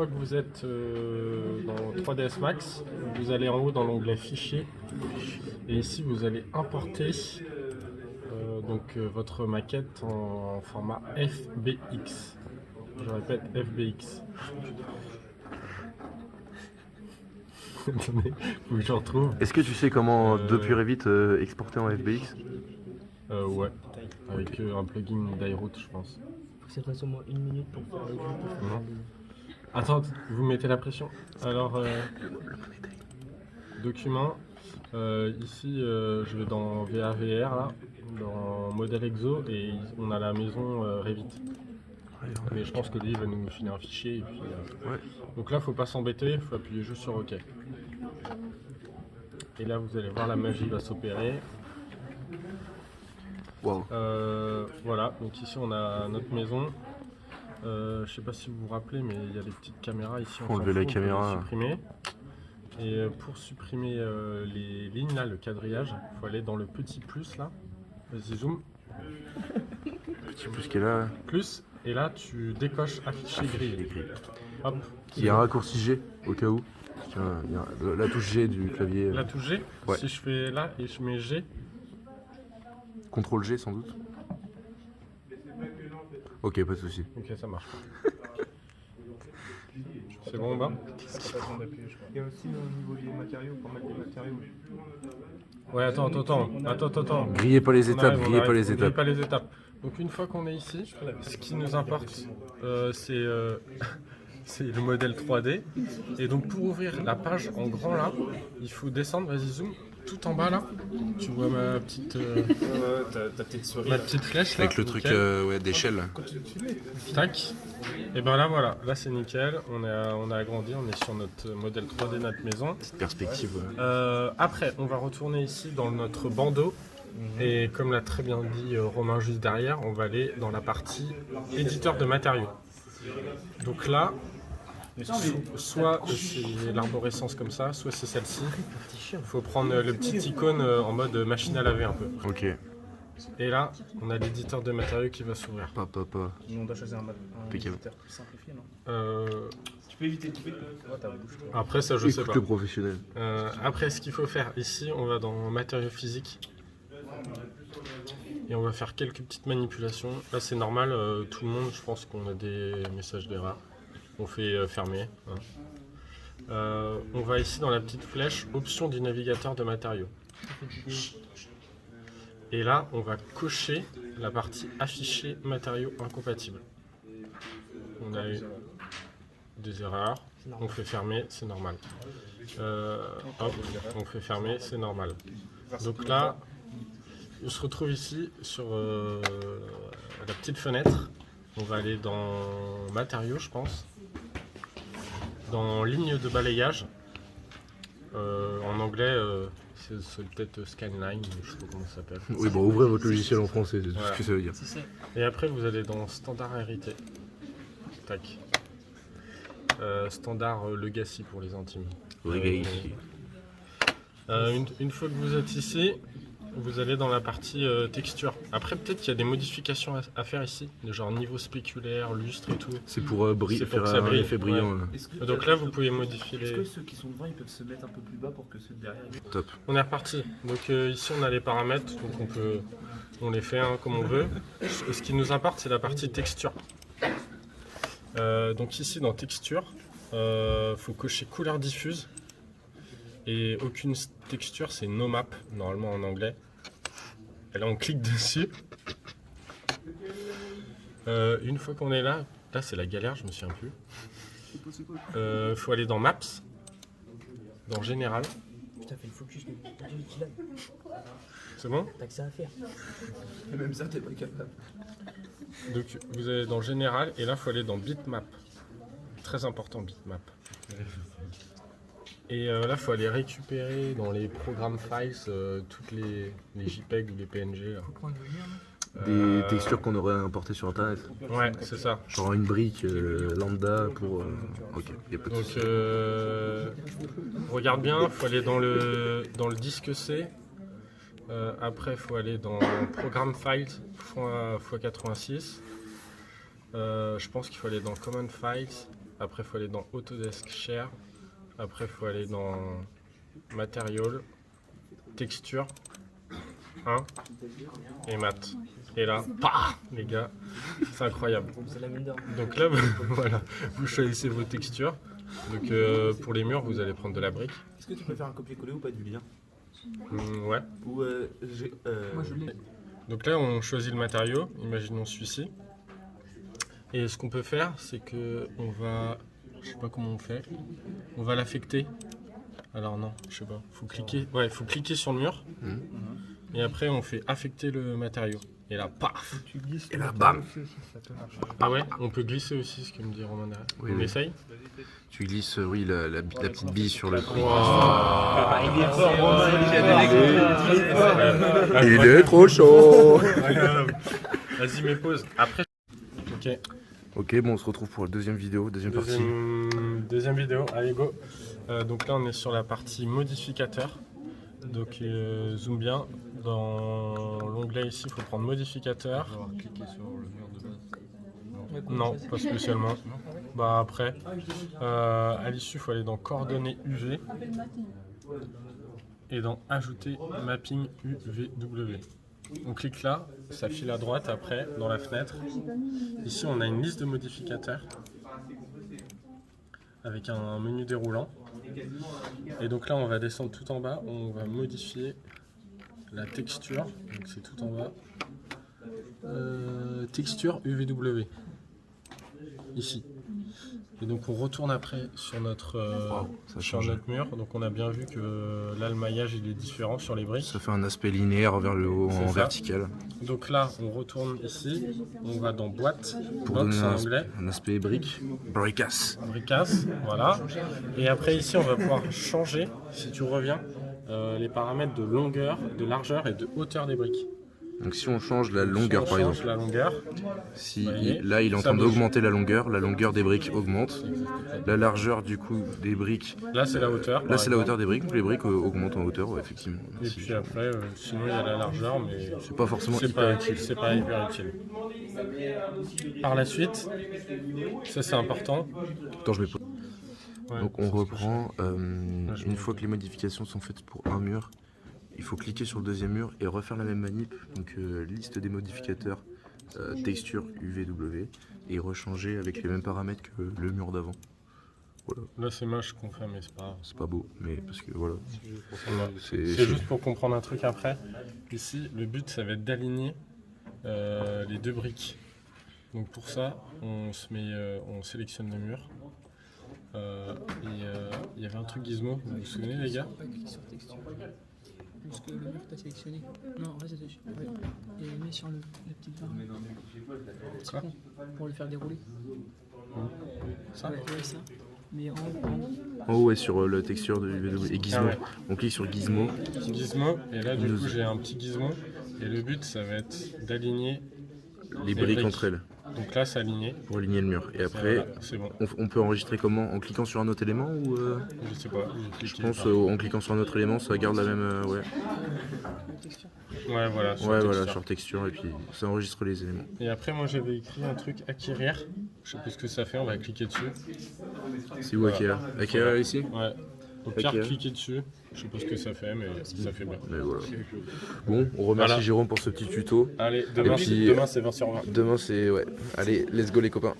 Une fois que vous êtes dans 3ds Max, vous allez en haut dans l'onglet Fichier et ici vous allez importer votre maquette en format FBX. Je répète FBX. Attendez, faut que je retrouve. Est-ce que tu sais comment depuis Revit exporter en FBX? Ouais, avec un plugin d'iRoute je pense. Faut que ça fasse au moins 1 minute pour faire le jeu. Non. Attends, vous mettez la pression. Alors, document. Ici, je vais dans VAVR, là, dans modèle exo, et on a la maison Revit. Mais je pense que lui, il va nous filer un fichier. Et puis, Ouais. Donc là, faut pas s'embêter, il faut appuyer juste sur OK. Et là, vous allez voir, la magie va s'opérer. Wow. Voilà, donc ici, on a notre maison. Je sais pas si vous vous rappelez, mais il y a des petites caméras ici. Faut enlever la caméra. On peut les supprimer. Et pour supprimer les lignes là, le quadrillage, il faut aller dans le petit plus là. Vas-y, zoom. Petit plus qui est là. Plus, et là tu décoches afficher grille. Hop. Il y a un raccourci G au cas où. Tiens, il y a la touche G du clavier. La touche G. Ouais. Si je fais là et je mets G. CTRL G sans doute. Ok, pas de souci. Ok, ça marche. C'est bon, bas. Il y a aussi au niveau des matériaux, pour mettre des matériaux. Ouais, attends. Grillez pas les On étapes, arrive, grillez pas on les grille étapes. pas les étapes. Donc une fois qu'on est ici, ce qui nous importe, c'est c'est le modèle 3D. Et donc pour ouvrir la page en grand là, il faut descendre, vas-y zoom, tout en bas là. Tu vois ma petite, Ta petite souris. ma petite flèche là. Avec le truc nickel. d'échelle. Tac. Et ben là voilà, là c'est nickel. On a agrandi, on est sur notre modèle 3D de notre maison. Cette perspective. Après, on va retourner ici dans notre bandeau. Et comme l'a très bien dit Romain juste derrière, on va aller dans la partie éditeur de matériaux. Donc là, soit c'est l'arborescence comme ça, soit c'est celle-ci. Il faut prendre le petit icône en mode machine à laver un peu. Ok. Et là, on a l'éditeur de matériaux qui va s'ouvrir. Papa. Nous, on doit choisir un Impeccable. éditeur plus simplifié, non Tu peux éviter de couper. Ouais, ta bouche, toi. Après ça, je sais Écoute pas. le professionnel. Après, ce qu'il faut faire ici, on va dans matériaux physiques. Et on va faire quelques petites manipulations. Là c'est normal, tout le monde, je pense qu'on a des messages d'erreur. On fait fermer. Hein. On va ici dans la petite flèche, option du navigateur de matériaux. Et là on va cocher la partie afficher matériaux incompatibles. On a eu des erreurs, on fait fermer, c'est normal. Hop, on fait fermer, c'est normal. Donc là, on se retrouve ici sur la petite fenêtre. On va aller dans matériaux, je pense. Dans ligne de balayage. En anglais, c'est peut-être Scanline, je sais pas comment ça s'appelle. Oui, bon, ouvrez votre logiciel en français, c'est tout Voilà. ce que ça veut dire. Et après, vous allez dans standard hérité. Tac. Standard legacy pour les intimes. Legacy. Une fois que vous êtes ici, vous allez dans la partie texture. Après, peut-être qu'il y a des modifications à faire ici, de genre niveau spéculaire, lustre et tout. C'est pour C'est pour faire que ça un brille, effet brillant. Est-ce Donc là, vous pouvez modifier Est-ce que les... ceux qui sont devant, ils peuvent se mettre un peu plus bas pour que ceux de derrière... Top. On est reparti. Donc ici, on a les paramètres, donc on les fait comme on veut. Ce qui nous importe, c'est la partie texture. Donc ici, dans texture, faut cocher couleur diffuse. Et aucune texture, c'est no map, normalement en anglais. Et là, on clique dessus. Une fois qu'on est là c'est la galère, je me souviens plus. Faut aller dans Maps, dans Général. Putain, fais le focus, mais t'as du qu'il a. C'est bon? T'as que ça à faire. Et même ça, t'es pas capable. Donc vous allez dans Général et là, faut aller dans Bitmap. Très important, Bitmap. Et là, il faut aller récupérer dans les programmes files toutes les JPEG ou les PNG. Là. Des textures qu'on aurait importées sur internet. Ouais, c'est ça. Genre une brique lambda pour. Ok, y a pas de Donc souci. regarde bien, il faut aller dans le disque C. Après, il faut aller dans Programme Files x86. Je pense qu'il faut aller dans Command Files. Après, il faut aller dans Autodesk Share. Après, il faut aller dans Material, Texture 1 et Mat. Et là, les gars, c'est incroyable. C'est la mine d'or. Donc là, voilà, vous choisissez vos textures. Donc pour les murs, vous allez prendre de la brique. Est-ce que tu peux faire un copier-coller ou pas du lien? Ouais. Ou Moi je l'ai. Donc là, on choisit le matériau. Imaginons celui-ci. Et ce qu'on peut faire, c'est que on va, je sais pas comment on fait, on va l'affecter. Alors non, je sais pas. Faut cliquer. Ouais, faut cliquer sur le mur. Et après, on fait affecter le matériau. Et là, paf. Et là, bam. Ah ouais, on peut glisser aussi, ce que me dit Romain derrière. Oui, On oui. essaye. Tu glisses, oui, la petite bille sur le prix. il est fort, Romain. Il est trop chaud. Vas-y, mets pause. Après. Ok. Ok, bon, on se retrouve pour la deuxième vidéo, deuxième partie. Deuxième vidéo, allez go. Donc là on est sur la partie modificateur. Donc zoom bien. Dans l'onglet ici, il faut prendre modificateur. Cliquer sur le mur de base. Non, pas spécialement. Bah après, à l'issue, il faut aller dans coordonnées UV et dans ajouter mapping UVW. On clique là, ça file à droite après dans la fenêtre. Ici on a une liste de modificateurs avec un menu déroulant. Et donc là on va descendre tout en bas, on va modifier la texture, donc c'est tout en bas. Texture UVW, ici. Et donc on retourne après sur notre, ça a sur changé. notre mur. Donc on a bien vu que là le maillage il est différent sur les briques. Ça fait un aspect linéaire vers le haut, C'est en ça. vertical. Donc là on retourne ici, on va dans boîte, Pour box donner en anglais, un aspect brique. Bricasse. bricasse, voilà. Et après ici on va pouvoir changer, si tu reviens, les paramètres de longueur, de largeur et de hauteur des briques. Donc si on change la longueur, Si on par change exemple, la longueur, si voyez, là il est en ça train bouge. d'augmenter la longueur des briques augmente. La largeur du coup des briques, là c'est la hauteur. là par c'est la exemple. hauteur des briques, donc les briques augmentent en hauteur, ouais, effectivement. Et puis après, sinon il y a la largeur, mais C'est pas forcément c'est hyper pas utile. c'est pas hyper utile. Par la suite, ça c'est important. Attends, je vais... Ouais, Donc c'est on ce que reprend, je une vais fois que les modifications sont faites pour un mur, il faut cliquer sur le deuxième mur et refaire la même manip, donc liste des modificateurs, texture UVW, et rechanger avec les mêmes paramètres que le mur d'avant. Voilà, Là c'est moche qu'on fait, mais c'est pas grave. c'est pas beau, mais parce que voilà, C'est juste pour comprendre un truc après. Ici, le but ça va être d'aligner les deux briques. Donc pour ça, on sélectionne le mur. Il y avait un truc gizmo, vous vous souvenez les gars? Pas cliquer sur texture. Parce que le mur que t'as sélectionné. Non, reste dessus. Ouais. Et mets sur la petite barre. C'est Quoi con. Pour le faire dérouler. Ça Ouais, ça. Mais en haut. en haut ouais, sur la texture de UVW et Gizmo, Ah ouais. on clique sur Gizmo, Gizmo, et là du coup j'ai un petit gizmo, et le but ça va être d'aligner les briques entre elles, Donc là c'est aligné, pour aligner le mur. Et après, voilà, c'est bon, on peut enregistrer comment? En cliquant sur un autre élément ou je sais pas, j'ai je cliqué. pense en cliquant sur un autre élément, ça garde la même... ouais. Texture. Ouais voilà, sur Ouais, texture. voilà, sur texture, et puis ça enregistre les éléments. Et après moi j'avais écrit un truc acquérir, je sais pas ce que ça fait, on va cliquer dessus. C'est où Akira? Akira ici? Ouais, au pire Acquérir. cliquez dessus, je sais pas ce que ça fait mais ça fait bien. Mais voilà. Bon, on remercie Voilà. Jérôme pour ce petit tuto. Allez, demain, puis, demain c'est 20 sur 20. Demain c'est... ouais. Allez, let's go les copains.